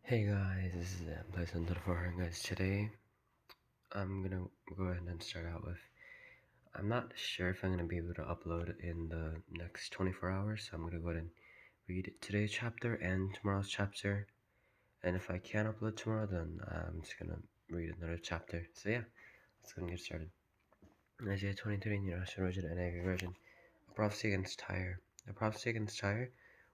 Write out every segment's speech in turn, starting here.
Hey guys, this is Play guys. Today I'm gonna go ahead and start out with. I'm not sure if I'm gonna be able to upload in the next 24 hours, so I'm gonna go ahead and read today's chapter and tomorrow's chapter. And if I can't upload tomorrow, then I'm just gonna read another chapter. So yeah, let's go and get started. Isaiah 23 in the Russian version and NIV version. A prophecy against Tyre. A prophecy against Tyre.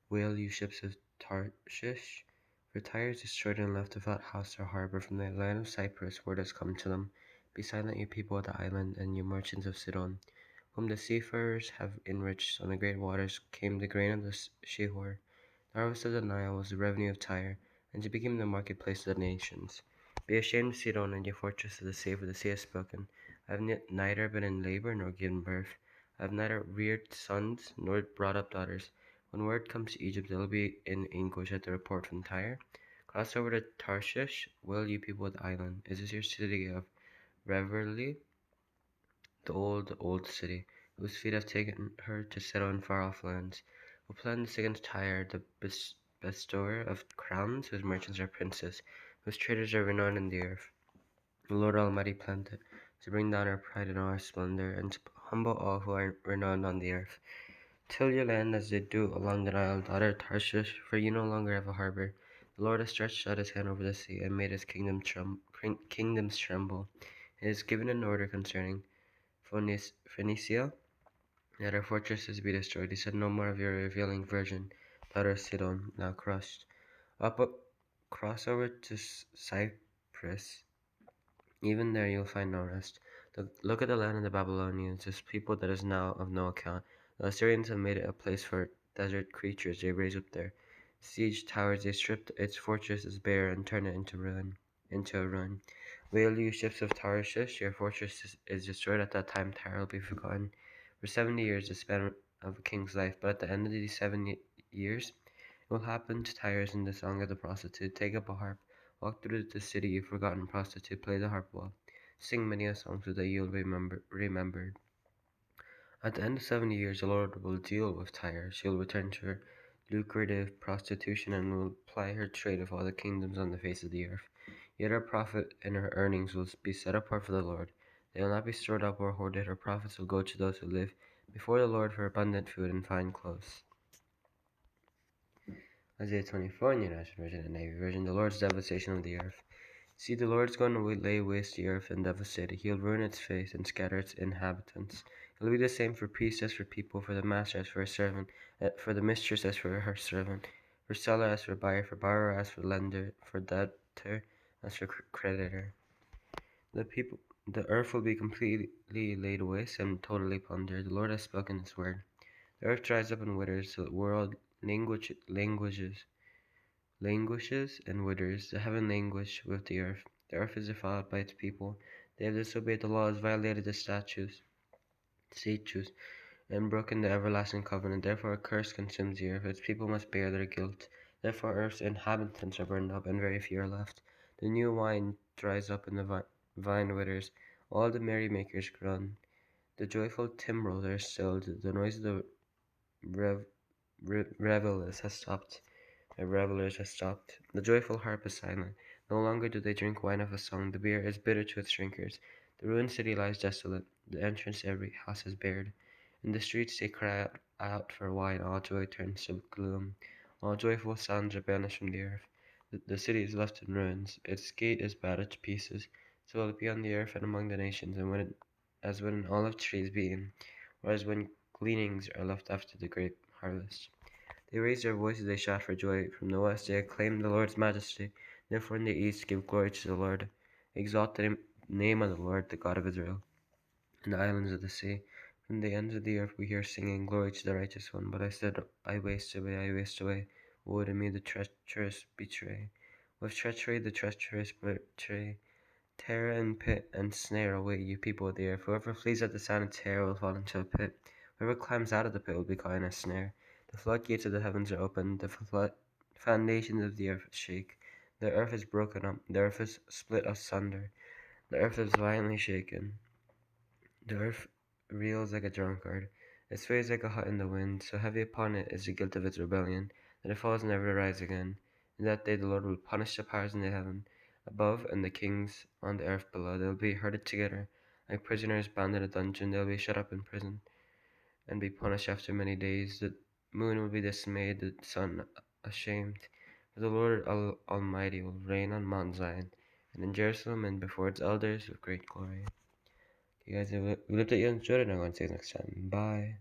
Wail, you ships of Tarshish, for Tyre is destroyed and left without house or harbor. From the land of Cyprus word has come to them. Be silent, you people of the island, and you merchants of Sidon, whom the seafarers have enriched. On the great waters came the grain of the Shihor. The harvest of the Nile was the revenue of Tyre, and she became the marketplace of the nations. Be ashamed, Sidon, and your fortress of the sea, for the sea has spoken. I have neither been in labor nor given birth. I have neither reared sons nor brought up daughters. When word comes to Egypt, they will be in anguish at the report from Tyre. Cross over to Tarshish, will you people of the island? Is this your city of revelry? The old city, whose feet have taken her to settle in far-off lands, who plans against Tyre, the bestower of crowns, whose merchants are princes, whose traders are renowned in the earth. The Lord Almighty planned it, to bring down our pride and our splendor, and to humble all who are renowned on the earth. Till your land as they do along the Nile, daughter Tarshish, for you no longer have a harbor. The Lord has stretched out his hand over the sea, and made his kingdoms tremble. He has given an order concerning Phoenicia, that her fortresses be destroyed. He said, no more of your revealing virgin, daughter Sidon, now crushed. Up, cross over to Cyprus. Even there you'll find no rest. Look at the land of the Babylonians, this people that is now of no account. The Assyrians have made it a place for desert creatures. They raise up their siege towers. They stripped its fortresses bare and turn it into a ruin. Wail, you ships of Tarshish, your fortress is destroyed. At that time Tyre will be forgotten. For 70 years, the span of a king's life, but at the end of these 7 years, it will happen to Tyre in the song of the prostitute. Take up a harp. Walk through the city, you forgotten prostitute, play the harp well. Sing many a song so that you'll be remembered. At the end of 70 years, the Lord will deal with Tyre. She'll return to her lucrative prostitution and will ply her trade with all the kingdoms on the face of the earth. Yet her profit and her earnings will be set apart for the Lord. They will not be stored up or hoarded. Her profits will go to those who live before the Lord for abundant food and fine clothes. Isaiah 24 in the National Version and Navy Version. The Lord's devastation of the earth. See, the Lord's going to lay waste the earth and devastate it. He'll ruin its face and scatter its inhabitants. It'll be the same for priest as for people, for the master as for a servant, for the mistress as for her servant, for seller as for buyer, for borrower as for lender, for debtor as for creditor. The earth will be completely laid waste and totally plundered. The Lord has spoken His word. The earth dries up and withers, the world languishes and withers. The heaven languish with the earth. The earth is defiled by its people. They have disobeyed the laws, violated the statutes, and broken the everlasting covenant. Therefore a curse consumes the earth. Its people must bear their guilt. Therefore earth's inhabitants are burned up, and very few are left. The new wine dries up, and the vine withers. All the merrymakers groan. The joyful timbrels are stilled. The noise of the revelers has stopped. The joyful harp is silent. No longer do they drink wine of a song. The beer is bitter to its drinkers. The ruined city lies desolate. The entrance to every house is barred. In the streets they cry out for wine. All joy turns to gloom. All joyful sounds are banished from the earth. The city is left in ruins. Its gate is battered to pieces. So will it be on the earth and among the nations, and as when an olive tree is beaten, or as when gleanings are left after the grape harvest. They raise their voices, they shout for joy. From the west they acclaim the Lord's majesty. Therefore in the east give glory to the Lord. Exalt the name of the Lord, the God of Israel. In the islands of the sea, from the ends of the earth we hear singing, glory to the righteous one. But I said, I waste away. Woe to me, the treacherous betray. With treachery the treacherous betray. Terror and pit and snare await you, people of the earth. Whoever flees at the sound of terror will fall into a pit. Whoever climbs out of the pit will be caught in a snare. The floodgates of the heavens are opened. The foundations of the earth shake. The earth is broken up. The earth is split asunder. The earth is violently shaken. The earth reels like a drunkard. It sways like a hut in the wind. So heavy upon it is the guilt of its rebellion, that it falls never to rise again. In that day the Lord will punish the powers in the heaven above and the kings on the earth below. They will be herded together like prisoners bound in a dungeon. They will be shut up in prison and be punished after many days. The moon will be dismayed, the sun ashamed. For the Lord Almighty will reign on Mount Zion and in Jerusalem and before its elders with great glory. You guys, we lived at you and enjoyed it, and I'm going to see you next time. Bye.